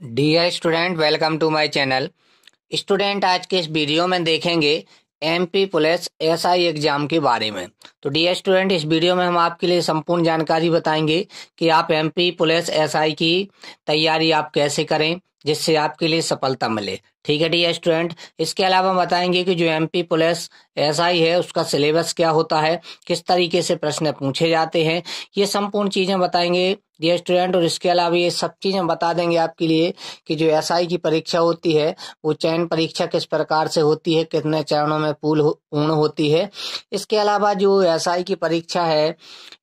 Dear student, welcome to my channel. Student, आज के इस वीडियो में देखेंगे एमपी पुलिस एसआई एग्जाम के बारे में। तो डियर स्टूडेंट, इस वीडियो में हम आपके लिए संपूर्ण जानकारी बताएंगे कि आप एमपी पुलिस एसआई की तैयारी आप कैसे करें जिससे आपके लिए सफलता मिले। ठीक है डियर स्टूडेंट, इसके अलावा बताएंगे कि जो एमपी पुलिस एसआई है उसका सिलेबस क्या होता है, किस तरीके से प्रश्न पूछे जाते हैं, ये संपूर्ण चीजें बताएंगे डियर स्टूडेंट। और इसके अलावा ये सब चीजें बता देंगे आपके लिए कि जो एसआई की परीक्षा होती है वो चयन परीक्षा किस प्रकार से होती है, कितने चरणों में पूर्ण होती है। इसके अलावा जो एसआई की परीक्षा है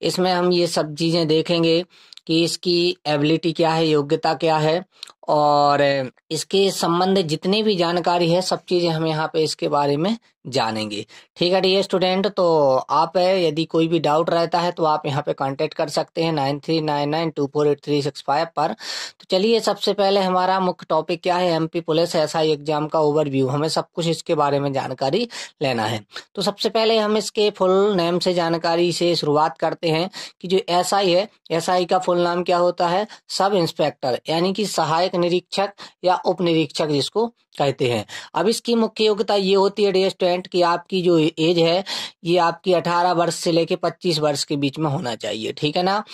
इसमें हम ये सब चीजें देखेंगे कि इसकी एबिलिटी क्या है, योग्यता क्या है, और इसके संबंधित जितनी भी जानकारी है सब चीजें हम यहाँ पे इसके बारे में जानेंगे। ठीक है डियर स्टूडेंट, तो आप यदि कोई भी डाउट रहता है तो आप यहाँ पे कांटेक्ट कर सकते हैं 9399248365 पर। तो चलिए, सबसे पहले हमारा मुख्य टॉपिक क्या है, एमपी पुलिस एसआई एग्जाम का ओवरव्यू। हमें सब कुछ इसके बारे में जानकारी लेना है। तो सबसे पहले हम इसके फुल नेम से जानकारी से शुरुआत करते हैं कि जो एसआई है, एसआई का फुल नाम क्या होता है, सब इंस्पेक्टर, यानी कि सहायक निरीक्षक या उप निरीक्षक जिसको कहते हैं। अब इसकी मुख्य योग्यता ये होती है डियर स्टूडेंट कि आपकी जो एज है ये आपकी 18 वर्ष से लेके 25 वर्ष के बीच में होना चाहिए। ठीक है ना।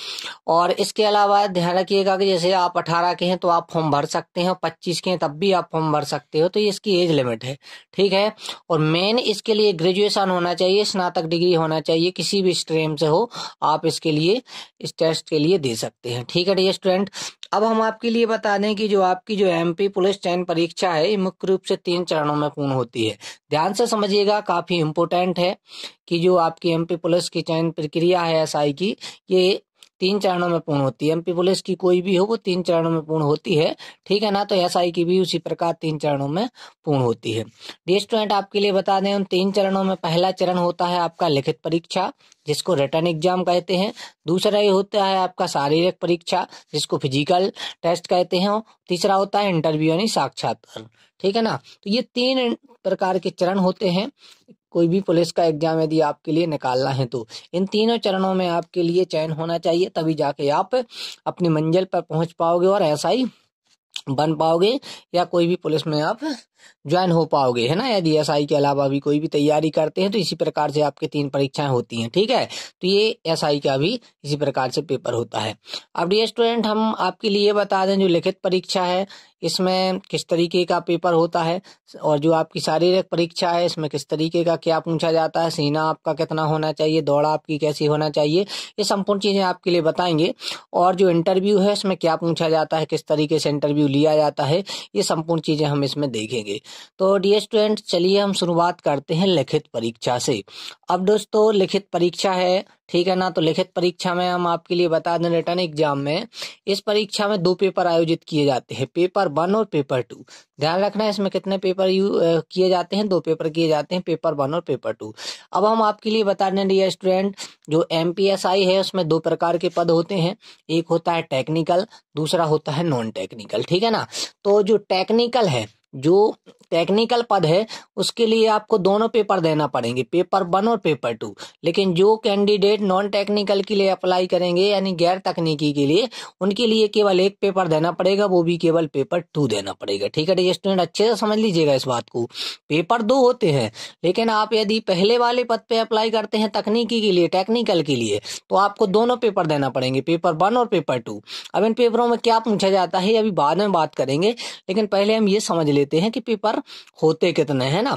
और इसके अलावा ध्यान रखिएगा कि जैसे आप 18 के हैं तो आप फॉर्म भर सकते हैं, 25 के हैं तब भी आप फॉर्म भर सकते हो, तो ये इसकी एज लिमिट है। ठीक है। और मेन इसके लिए ग्रेजुएशन होना चाहिए, स्नातक डिग्री होना चाहिए, किसी भी स्ट्रीम से हो आप इसके लिए इस टेस्ट के लिए दे सकते हैं। ठीक है डियर स्टूडेंट, अब हम आपके लिए बता दें कि जो आपकी जो एमपी पुलिस चयन परीक्षा है ये मुख्य रूप से 3 चरणों में पूर्ण होती है। ध्यान से समझिएगा, काफी इंपोर्टेंट है कि जो आपकी एमपी पुलिस की चयन प्रक्रिया है एसआई की, ये 3 चरणों में पूर्ण होती है। एमपी पुलिस की कोई भी हो वो 3 चरणों में पूर्ण होती है। ठीक है ना। तो एसआई की भी उसी प्रकार 3 चरणों में पूर्ण होती है। डियर स्टूडेंट, आपके लिए बता दें उन 3 चरणों में पहला चरण होता है आपका लिखित परीक्षा जिसको रिटन एग्जाम कहते हैं। दूसरा ये होता है आपका शारीरिक परीक्षा जिसको फिजिकल टेस्ट कहते हैं। तीसरा होता है इंटरव्यू यानी साक्षात्कार। ठीक है ना। तो ये 3 प्रकार के चरण होते हैं कोई भी पुलिस का एग्जाम यदि आपके लिए निकालना है तो इन तीनों चरणों में आपके लिए चयन होना चाहिए, तभी जाके आप अपनी मंजिल पर पहुंच पाओगे और एसआई बन पाओगे या कोई भी पुलिस में आप ज्वाइन हो पाओगे, है ना। यदि एसआई के अलावा भी कोई भी तैयारी करते हैं तो इसी प्रकार से आपके 3 परीक्षाएं होती हैं। ठीक है। तो ये एसआई का भी इसी प्रकार से पेपर होता है। अब डियर स्टूडेंट, हम आपके लिए बता दें जो लिखित परीक्षा है इसमें किस तरीके का पेपर होता है, और जो आपकी शारीरिक परीक्षा है इसमें किस तरीके का क्या पूछा जाता है, सीना आपका कितना होना चाहिए, दौड़ आपकी कैसी होना चाहिए, ये संपूर्ण चीजें आपके लिए बताएंगे। और जो इंटरव्यू है इसमें क्या पूछा जाता है, किस तरीके से इंटरव्यू लिया जाता है, ये संपूर्ण चीजें हम इसमें देखेंगे। तो डियर स्टूडेंट, चलिए हम शुरुआत करते हैं लिखित परीक्षा से। अब दोस्तों, लिखित परीक्षा है, ठीक है ना। तो लिखित परीक्षा में हम आपके लिए बता दें रिटन एग्जाम में इस परीक्षा में 2 पेपर आयोजित किए जाते हैं, पेपर 1 और पेपर 2। ध्यान रखना है इसमें कितने पेपर किए जाते हैं, 2 पेपर किए जाते हैं, पेपर 1 और पेपर 2। अब हम आपके लिए बता दें डियर स्टूडेंट, जो एमपीएसआई है उसमें 2 प्रकार के पद होते हैं, एक होता है टेक्निकल, दूसरा होता है नॉन टेक्निकल। ठीक है ना। तो जो टेक्निकल पद है उसके लिए आपको दोनों पेपर देना पड़ेंगे, पेपर 1 और पेपर 2। लेकिन जो कैंडिडेट नॉन टेक्निकल के लिए अप्लाई करेंगे यानी गैर तकनीकी के लिए, उनके लिए केवल 1 पेपर देना पड़ेगा, वो भी केवल पेपर 2 देना पड़ेगा। ठीक है डियर स्टूडेंट, अच्छे से समझ लीजिएगा इस बात को। पेपर 2 होते हैं, लेकिन आप यदि पहले वाले पद पे अप्लाई करते हैं तकनीकी के लिए, टेक्निकल के लिए, तो आपको दोनों पेपर देना पड़ेंगे, पेपर 1 और पेपर 2। अब इन पेपरों में क्या पूछा जाता है अभी बाद में बात करेंगे, लेकिन पहले हम ये समझ लेते हैं कि पेपर होते कितने हैं ना।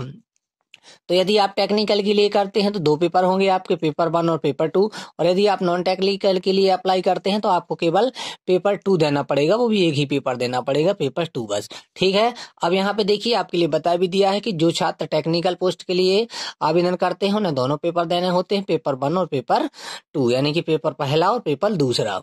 तो यदि आप टेक्निकल के लिए करते हैं तो 2 पेपर होंगे आपके, पेपर 1 और पेपर 2। और यदि आप नॉन टेक्निकल के लिए अप्लाई करते हैं तो आपको केवल पेपर 2 देना पड़ेगा, वो भी एक ही पेपर देना पड़ेगा, पेपर 2 बस। ठीक है। अब यहाँ पे देखिए आपके लिए बता भी दिया है कि जो छात्र टेक्निकल पोस्ट के लिए आवेदन करते हैं उन्हें दोनों पेपर देने होते हैं, पेपर 1 और पेपर 2, यानी कि पेपर पहला और पेपर दूसरा।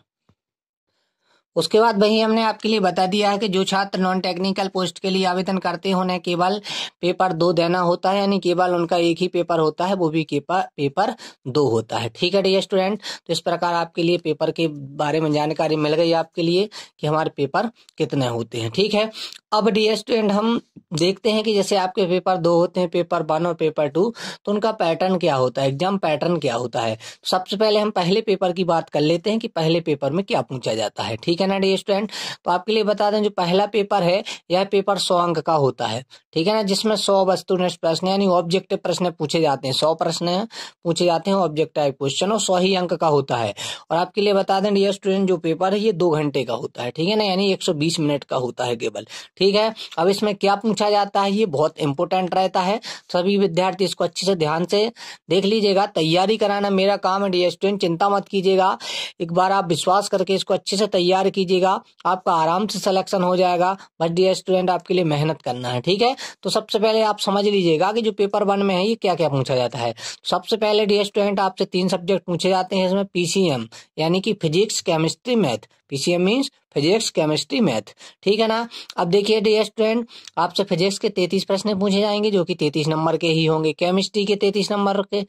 उसके बाद वही हमने आपके लिए बता दिया है कि जो छात्र नॉन टेक्निकल पोस्ट के लिए आवेदन करते हैं उन्हें केवल पेपर 2 देना होता है, यानी केवल उनका एक ही पेपर होता है, वो भी पेपर 2 होता है। ठीक है डियर स्टूडेंट, तो इस प्रकार आपके लिए पेपर के बारे में जानकारी मिल गई आपके लिए कि हमारे पेपर कितने होते हैं। ठीक है। अब डियर स्टूडेंट हम देखते हैं कि जैसे आपके पेपर 2 होते हैं, पेपर 1 और पेपर 2, तो उनका पैटर्न क्या होता है, एग्जाम पैटर्न क्या होता है। तो सबसे पहले हम पहले पेपर की बात कर लेते हैं कि पहले पेपर में क्या पूछा जाता है, ठीक है ना डियर स्टूडेंट। तो आपके लिए बता दें, जो पहला पेपर है यह पेपर 100 अंक का होता है, ठीक है ना, जिसमें 100 वस्तुनिष्ठ प्रश्न यानी ऑब्जेक्टिव प्रश्न पूछे जाते हैं। 100 प्रश्न पूछे जाते हैं ऑब्जेक्टिव क्वेश्चन, और 100 ही अंक का होता है। और आपके लिए बता दें डियर स्टूडेंट, जो पेपर है ये 2 घंटे का होता है, ठीक है ना, यानी 120 मिनट का होता है केवल, ठीक है। अब इसमें क्या पूछा जाता है ये बहुत इंपॉर्टेंट रहता है, सभी विद्यार्थी इसको अच्छे से ध्यान से देख लीजिएगा। तैयारी कराना मेरा काम है डियर स्टूडेंट, चिंता मत कीजिएगा, एक बार आप विश्वास करके इसको अच्छे से तैयार कीजिएगा, आपका आराम से सिलेक्शन हो जाएगा। बस डियर स्टूडेंट आपके लिए मेहनत करना है, ठीक है। तो सबसे पहले आप समझ लीजिएगा कि जो पेपर 1 में है ये क्या क्या पूछा जाता है। सबसे पहले डियर स्टूडेंट आपसे 3 सब्जेक्ट पूछे जाते हैं इसमें, पीसीएम यानी कि physics chemistry math. PCM means physics chemistry math, ठीक है ना। अब देखिए डियर स्टूडेंट, आपसे फिजिक्स के 33 प्रश्न पूछे जाएंगे जो कि 33 नंबर के ही होंगे। केमिस्ट्री के 33 नंबर के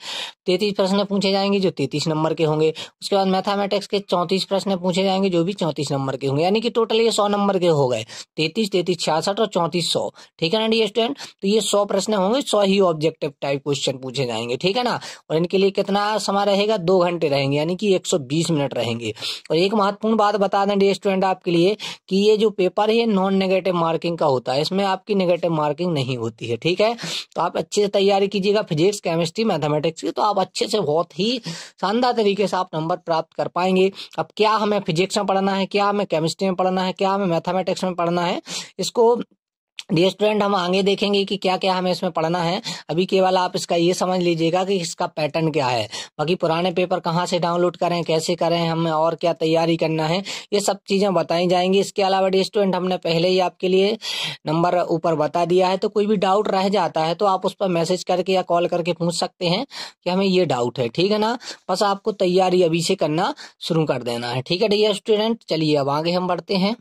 33 प्रश्न पूछे जाएंगे जो 33 नंबर के होंगे। उसके बाद मैथमेटिक्स के 34 प्रश्न पूछे जाएंगे जो भी 34 नंबर के होंगे, यानी कि टोटल ये 100 नंबर के हो गए। 33, 33, 66 और 34, 100, ठीक है ना डियर स्टूडेंट। तो ये 100 प्रश्न होंगे, 100 ही ऑब्जेक्टिव टाइप क्वेश्चन पूछे जाएंगे, ठीक है ना। और इनके लिए कितना समय रहेगा, 2 घंटे रहेंगे, यानी कि 120 मिनट रहेंगे। और एक महत्वपूर्ण बात बता दें डियर स्टूडेंट आपके लिए कि ये जो पेपर है नॉन नेगेटिव मार्किंग का होता है, इसमें आपकी नेगेटिव मार्किंग नहीं होती है, ठीक है। तो आप अच्छे से तैयारी कीजिएगा फिजिक्स केमिस्ट्री मैथमेटिक्स की, तो आप अच्छे से बहुत ही शानदार तरीके से आप नंबर प्राप्त कर पाएंगे। अब क्या हमें फिजिक्स में पढ़ना है, क्या हमें केमिस्ट्री में पढ़ना है, क्या हमें मैथमेटिक्स में पढ़ना है, इसको डियर स्टूडेंट हम आगे देखेंगे कि क्या क्या हमें इसमें पढ़ना है। अभी केवल आप इसका ये समझ लीजिएगा कि इसका पैटर्न क्या है। बाकी पुराने पेपर कहाँ से डाउनलोड करें, कैसे करें, हमें और क्या तैयारी करना है, ये सब चीजें बताई जाएंगी। इसके अलावा डियर स्टूडेंट हमने पहले ही आपके लिए नंबर ऊपर बता दिया है, तो कोई भी डाउट रह जाता है तो आप उस पर मैसेज करके या कॉल करके पूछ सकते हैं कि हमें ये डाउट है, ठीक है ना। बस आपको तैयारी अभी से करना शुरू कर देना है, ठीक है डियर स्टूडेंट। चलिए अब आगे हम बढ़ते हैं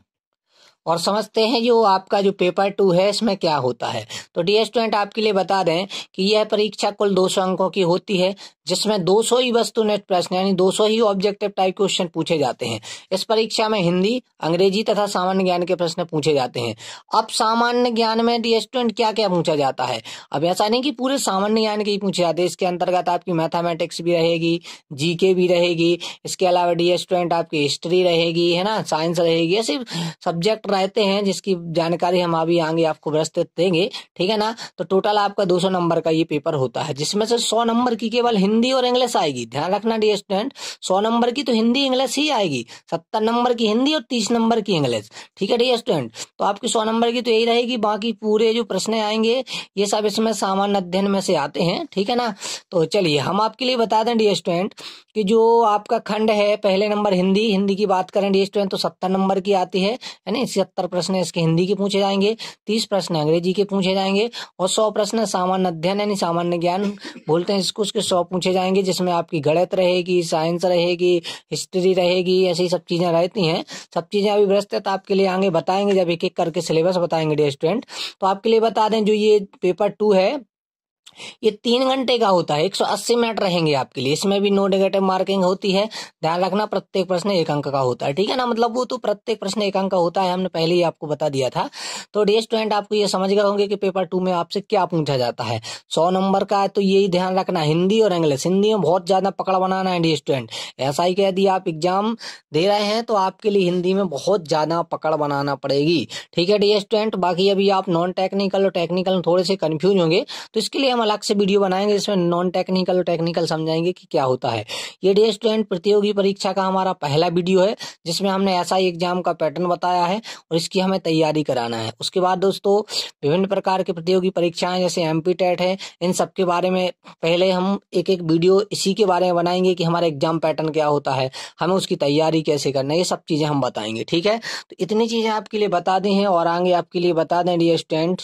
और समझते हैं जो आपका जो पेपर 2 है इसमें क्या होता है। तो डियर स्टूडेंट आपके लिए बता दें कि यह परीक्षा कुल 200 अंकों की होती है, जिसमें 200 ही वस्तुनिष्ठ प्रश्न यानी 200 ही ऑब्जेक्टिव टाइप क्वेश्चन पूछे जाते हैं। इस परीक्षा में हिंदी, अंग्रेजी तथा सामान्य ज्ञान के प्रश्न पूछे जाते हैं। अब सामान्य ज्ञान में डियर स्टूडेंट क्या क्या पूछा जाता है, अब ऐसा नहीं कि पूरे सामान्य ज्ञान के ही पूछे जाते हैं, इसके अंतर्गत आपकी मैथमेटिक्स भी रहेगी, जीके भी रहेगी, इसके अलावा डियर स्टूडेंट आपकी हिस्ट्री रहेगी, है ना, साइंस रहेगी, ऐसे सब्जेक्ट रहते हैं जिसकी जानकारी हम अभी आगे आपको विस्तृत देंगे, ठीक है ना। तो टोटल आपका 200 नंबर का ये पेपर होता है, जिसमें से 100 नंबर की केवल हिंदी और इंग्लिश आएगी। ध्यान रखना डियर स्टूडेंट, 100 नंबर की तो हिंदी इंग्लिश ही आएगी, 70 नंबर की हिंदी और 30 नंबर की इंग्लिश, ठीक है डियर स्टूडेंट। तो आपकी 100 नंबर की तो यही रहेगी, बाकी पूरे जो प्रश्न आएंगे ये सब इसमें सामान्य अध्ययन में से आते हैं, ठीक है ना। तो चलिए हम आपके लिए बता दें डियर स्टूडेंट कि जो आपका खंड है, पहले नंबर हिंदी, हिंदी की बात करें डियर स्टूडेंट तो 70 नंबर की आती है, यानी 70 प्रश्न इसके हिंदी के पूछे जाएंगे, 30 प्रश्न अंग्रेजी के पूछे जाएंगे, और 100 प्रश्न सामान्य अध्ययन यानी सामान्य ज्ञान बोलते हैं इसको, उसके 100 पूछे जाएंगे, जिसमें आपकी गणित रहेगी, साइंस रहेगी, हिस्ट्री रहेगी, ऐसी सब चीजें रहती हैं। सब चीजें अभी विस्तृत आपके लिए आगे बताएंगे जब एक एक करके सिलेबस बताएंगे डियर स्टूडेंट। तो आपके लिए बता दें जो ये पेपर 2 है ये 3 घंटे का होता है, 180 मिनट रहेंगे आपके लिए, इसमें भी नो नेगेटिव मार्किंग होती है। ध्यान रखना प्रत्येक प्रश्न 1 अंक का होता है, ठीक है ना, मतलब वो तो प्रत्येक प्रश्न 1 अंक का होता है, हमने पहले ही आपको बता दिया था। तो डियर स्टूडेंट आपको ये समझ गए होंगे कि पेपर 2 में आपसे क्या पूछा जाता है। 100 नंबर का है तो यही ध्यान रखना, हिंदी और इंग्लिश, हिंदी में बहुत ज्यादा पकड़ बनाना है डियर स्टूडेंट। ऐसा ही कि यदि आप एग्जाम दे रहे हैं तो आपके लिए हिंदी में बहुत ज्यादा पकड़ बनाना पड़ेगी, ठीक है डियर स्टूडेंट। बाकी अभी आप नॉन टेक्निकल और टेक्निकल में थोड़े से कंफ्यूज होंगे, तो इसके लिए हम अलग से वीडियो बनाएंगे जिसमें नॉन टेक्निकल और टेक्निकल समझाएंगे कि क्या होता है। ये डियर स्टूडेंट प्रतियोगी परीक्षा का हमारा पहला वीडियो है, जिसमें हमने एसआई एग्जाम का पैटर्न बताया है और इसकी हमें तैयारी कराना है। उसके बाद दोस्तों विभिन्न प्रकार की प्रतियोगी परीक्षाएं जैसे एमपी टेट है, इन सब के बारे में पहले हम एक एक वीडियो इसी के बारे में बनाएंगे कि हमारा एग्जाम पैटर्न क्या होता है, हमें उसकी तैयारी कैसे करना है, ये सब चीजें हम बताएंगे, ठीक है। तो इतनी चीजें आपके लिए बता दी हैं और आगे आपके लिए बता दें डियर स्टूडेंट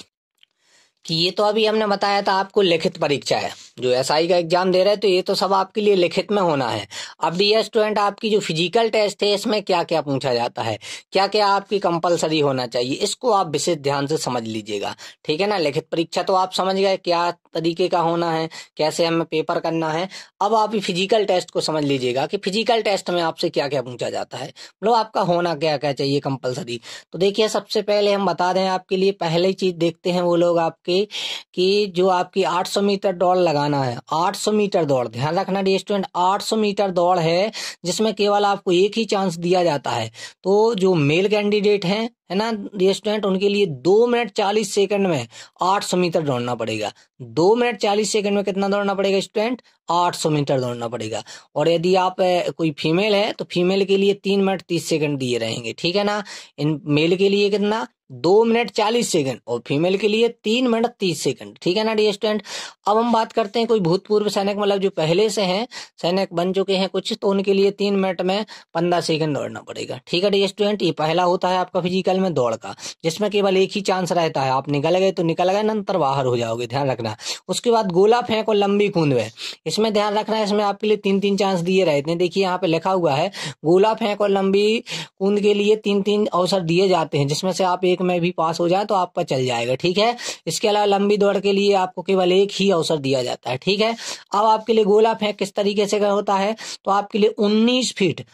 कि ये तो अभी हमने बताया था आपको लिखित परीक्षा है, जो एसआई का एग्जाम दे रहे हैं तो ये तो सब आपके लिए लिखित में होना है। अब डियर स्टूडेंट, आपकी जो फिजिकल टेस्ट है इसमें क्या क्या पूछा जाता है, क्या क्या आपकी कंपलसरी होना चाहिए, इसको आप विशेष ध्यान से समझ लीजिएगा। ठीक है ना। लिखित परीक्षा तो आप समझ गए क्या तरीके का होना है, कैसे हमें पेपर करना है। अब आप फिजिकल टेस्ट को समझ लीजिएगा कि फिजिकल टेस्ट में आपसे क्या क्या पूछा जाता है, मतलब आपका होना क्या क्या चाहिए कंपलसरी। तो देखिए, सबसे पहले हम बता दें आपके लिए, पहली चीज देखते हैं वो लोग आपके कि जो आपकी 800 मीटर दौड़ लगाना है। 800 मीटर दौड़, ध्यान रखना डियर स्टूडेंट, 800 मीटर दौड़ है जिसमें केवल आपको एक ही चांस दिया जाता है। तो जो मेल कैंडिडेट हैं, है ना डियर स्टूडेंट, उनके लिए 2 मिनट 40 सेकंड में 800 मीटर दौड़ना पड़ेगा। 2 मिनट 40 सेकंड में कितना दौड़ना पड़ेगा स्टूडेंट? 800 मीटर दौड़ना पड़ेगा। और यदि आप कोई फीमेल है तो फीमेल के लिए 3 मिनट 30 सेकंड दिए रहेंगे। ठीक है ना। इन मेल के लिए कितना? 2 मिनट 40 सेकंड और फीमेल के लिए 3 मिनट 30 सेकंड। ठीक है ना डियर स्टूडेंट। अब हम बात करते हैं कोई भूतपूर्व सैनिक, मतलब जो पहले से हैं, सैनिक बन चुके हैं कुछ, तो उनके लिए 3 मिनट में 15 सेकंड दौड़ना पड़ेगा। ठीक है डियर स्टूडेंट। ये पहला होता है आपका फिजिकल में दौड़ का, जिसमें केवल एक ही चांस रहता है, आप निकल गए तो निकल गए, नंतर बाहर हो जाओगे, ध्यान रखना। उसके बाद गोला फेंक और लंबी कूद में, इसमें ध्यान रखना है, इसमें आपके लिए 3-3 चांस दिए रहते हैं। देखिए यहाँ पे लिखा हुआ है, गोला फेंक और लंबी कूद के लिए 3-3 अवसर दिए जाते हैं, जिसमें से आप एक में भी पास हो जाए तो आपका चल जाएगा। ठीक है। इसके अलावा लंबी दौड़ के लिए आपको केवल एक ही अवसर दिया जाता है। ठीक है। अब आपके लिए गोला फेंक किस तरीके से होता है, तो आपके लिए 19 फीट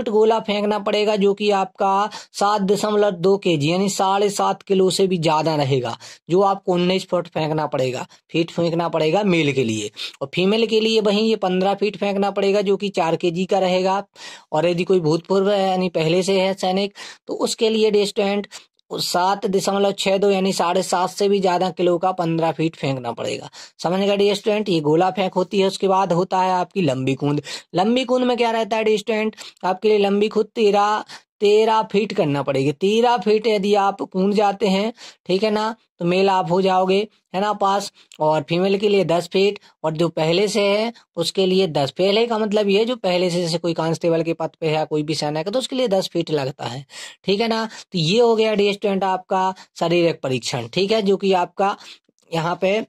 गोला फेंकना पड़ेगा, जो कि आपका 7.2 kg यानी 7.5 किलो से भी ज्यादा रहेगा, जो आपको 19 फीट फेंकना पड़ेगा मेल के लिए। और फीमेल के लिए वही ये 15 फीट फेंकना पड़ेगा, जो कि 4 kg का रहेगा। और यदि कोई भूतपूर्व है यानी पहले से है सैनिक, तो उसके लिए डिस्टेंट 7.62 यानी 7.5 से भी ज्यादा किलो का 15 फीट फेंकना पड़ेगा। समझ गए डी स्टूडेंट। ये गोला फेंक होती है। उसके बाद होता है आपकी लंबी कूद। लंबी कूद में क्या रहता है डी स्टूडेंट, आपके लिए लंबी कूद 13 फीट करना पड़ेगी। 13 फीट यदि आप कूद जाते हैं, ठीक है ना, तो मेल आप हो जाओगे, है ना, पास। और फीमेल के लिए 10 फीट, और जो पहले से है उसके लिए 10। पहले का मतलब ये जो पहले से, जैसे कोई कांस्टेबल के पद पे है, कोई भी सैनिक है, तो उसके लिए 10 फीट लगता है। ठीक है ना। तो ये हो गया डी स्टूडेंट आपका शारीरिक परीक्षण। ठीक है, जो कि आपका यहाँ पे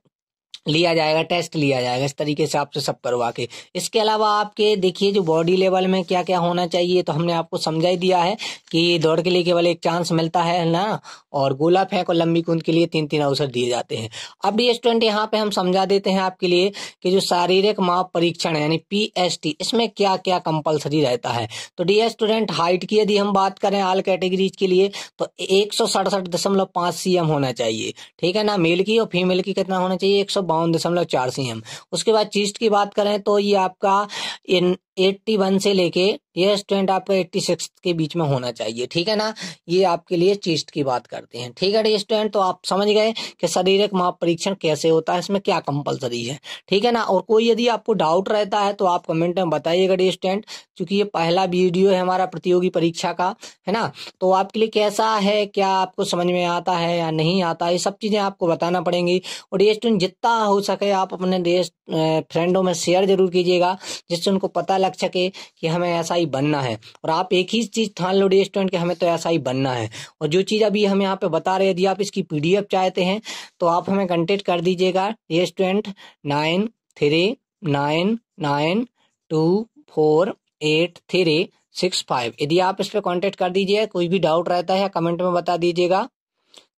लिया जाएगा, टेस्ट लिया जाएगा इस तरीके से आपसे सब करवा के। इसके अलावा आपके देखिए जो बॉडी लेवल में क्या क्या होना चाहिए, तो हमने आपको समझा ही दिया है कि दौड़ के लिए केवल एक चांस मिलता है ना, और गोला फेंक और लंबी कूद के लिए 3-3 अवसर दिए जाते हैं। अब ये स्टूडेंट यहाँ पे हम समझा देते हैं आपके लिए कि जो शारीरिक माप परीक्षण है यानी PST, इसमें क्या क्या कंपलसरी रहता है। तो डियर स्टूडेंट, हाइट की यदि हम बात करें ऑल कैटेगरीज के लिए, तो 167.5 cm होना चाहिए। ठीक है ना। मेल की और फीमेल की कितना होना चाहिए? 152.4 cm। उसके बाद चीस्ट की बात करें तो ये आपका 81 से लेके ये स्टूडेंट आपका 86 के बीच में होना चाहिए। ठीक है ना। ये आपके लिए चीस्ट की बात करते हैं। ठीक है डी स्टूडेंट। तो आप समझ गए कि शारीरिक माप परीक्षण कैसे होता है, इसमें क्या कंपलसरी है। ठीक है ना। और कोई यदि आपको डाउट रहता है तो आप कमेंट में बताइएगा डी स्टूडेंट, क्योंकि ये पहला वीडियो है हमारा प्रतियोगी परीक्षा का, है ना। तो आपके लिए कैसा है, क्या आपको समझ में आता है या नहीं आता, ये सब चीजें आपको बताना पड़ेंगी। और डी स्टूडेंट, जितना हो सके आप अपने देश फ्रेंडों में शेयर जरूर कीजिएगा, जिससे उनको पता लग सके कि हमें ऐसा ही बनना है। और आप एक ही चीज ठान लो डी स्टूडेंट कि हमें तो ऐसा ही बनना है। और जो चीज अभी हम यहाँ पे बता रहे हैं, यदि आप इसकी PDF चाहते हैं तो आप हमें कांटेक्ट कर दीजिएगा डी स्टूडेंट 9399248365। यदि आप इस पे कांटेक्ट कर दीजिए, कोई भी डाउट रहता है कमेंट में बता दीजिएगा।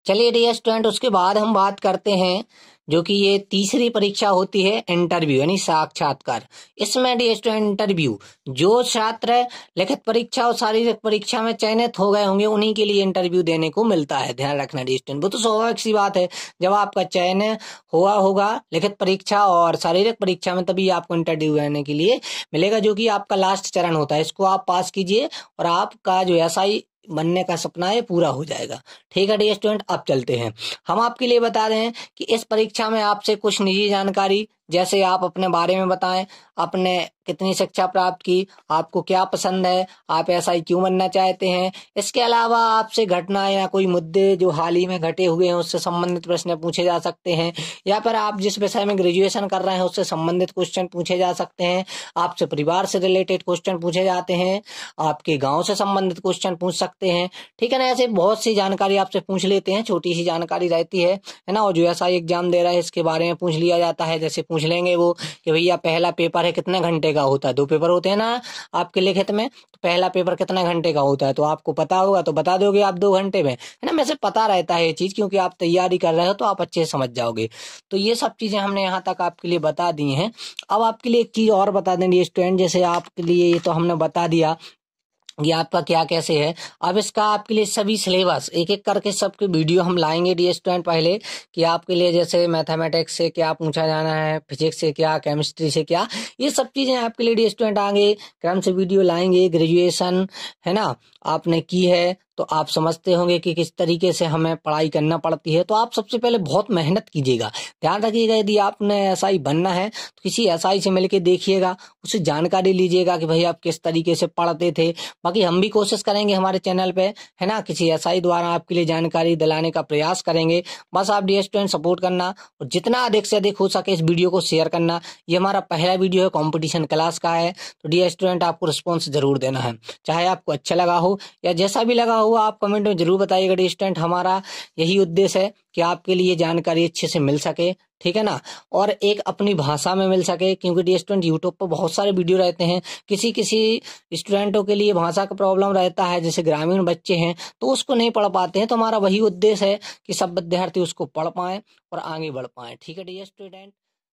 चलिए डियर स्टूडेंट, उसके बाद हम बात करते हैं जो कि ये तीसरी परीक्षा होती है इंटरव्यू यानी साक्षात्कार। इसमें डियर स्टूडेंट इंटरव्यू, जो छात्र लिखित परीक्षा और शारीरिक परीक्षा में चयनित हो गए होंगे उन्हीं के लिए इंटरव्यू देने को मिलता है। ध्यान रखना डियर स्टूडेंट, वो तो स्वाभाविक सी बात है, जब आपका चयन हुआ होगा लिखित परीक्षा और शारीरिक परीक्षा में तभी आपको इंटरव्यू देने के लिए मिलेगा, जो कि आपका लास्ट चरण होता है। इसको आप पास कीजिए और आपका जो SI बनने का सपना है पूरा हो जाएगा। ठीक है डियर स्टूडेंट। अब चलते हैं, हम आपके लिए बता रहे हैं कि इस परीक्षा में आपसे कुछ निजी जानकारी, जैसे आप अपने बारे में बताएं, आपने कितनी शिक्षा प्राप्त की, आपको क्या पसंद है, आप SI क्यों बनना चाहते हैं। इसके अलावा आपसे घटना या कोई मुद्दे जो हाल ही में घटे हुए हैं उससे संबंधित प्रश्न पूछे जा सकते हैं, या फिर आप जिस विषय में ग्रेजुएशन कर रहे हैं उससे संबंधित क्वेश्चन पूछे जा सकते हैं, आपसे परिवार से रिलेटेड क्वेश्चन पूछे जाते हैं, आपके गाँव से संबंधित क्वेश्चन पूछ सकते हैं। ठीक है ना। ऐसे बहुत सी जानकारी आपसे पूछ लेते हैं, छोटी सी जानकारी रहती है ना। और जो SI एग्जाम दे रहा है इसके बारे में पूछ लिया जाता है, जैसे पूछ पूछ लेंगे वो कि भैया पहला पेपर है कितने घंटे का होता है, 2 पेपर होते हैं ना आपके लिखित में, तो पहला पेपर कितने घंटे का होता है, तो आपको पता होगा तो बता दोगे आप 2 घंटे में, है ना। वैसे पता रहता है ये चीज, क्योंकि आप तैयारी कर रहे हो तो आप अच्छे से समझ जाओगे। तो ये सब चीजें हमने यहाँ तक आपके लिए बता दी हैं। अब आपके लिए एक चीज और बता दें स्टूडेंट, जैसे आपके लिए ये तो हमने बता दिया ये आपका क्या कैसे है। अब इसका आपके लिए सभी सिलेबस एक एक करके सबके वीडियो हम लाएंगे डी स्टूडेंट, पहले कि आपके लिए जैसे मैथमेटिक्स से क्या पूछा जाना है, फिजिक्स से क्या, केमिस्ट्री से क्या, ये सब चीजें आपके लिए डी स्टूडेंट आगे क्रम से वीडियो लाएंगे। ग्रेजुएशन है ना आपने की है तो आप समझते होंगे कि किस तरीके से हमें पढ़ाई करना पड़ती है। तो आप सबसे पहले बहुत मेहनत कीजिएगा, ध्यान रखिएगा यदि आपने एसआई बनना है तो किसी एसआई से मिलके देखिएगा, उससे जानकारी लीजिएगा कि भाई आप किस तरीके से पढ़ते थे। बाकी हम भी कोशिश करेंगे हमारे चैनल पे, है ना, किसी एसआई द्वारा आपके लिए जानकारी दिलाने का प्रयास करेंगे। बस आप डी स्टूडेंट सपोर्ट करना और जितना अधिक से अधिक हो सके इस वीडियो को शेयर करना। ये हमारा पहला वीडियो है, कॉम्पिटिशन क्लास का है, तो डी स्टूडेंट आपको रिस्पॉन्स जरूर देना है, चाहे आपको अच्छा लगा हो या जैसा भी लगा हो आप कमेंट में जरूर बताइएगा। डी स्टूडेंट हमारा यही उद्देश्य है कि आपके लिए जानकारी अच्छे से मिल सके, ठीक है ना, और एक अपनी भाषा में मिल सके, क्योंकि डी स्टूडेंट यूट्यूब पर बहुत सारे वीडियो रहते हैं, किसी किसी स्टूडेंटों के लिए भाषा का प्रॉब्लम रहता है, जैसे ग्रामीण बच्चे हैं तो उसको नहीं पढ़ पाते हैं। तो हमारा वही उद्देश्य है कि सब विद्यार्थी उसको पढ़ पाएं और आगे बढ़ पाएं, ठीक है डी स्टूडेंट।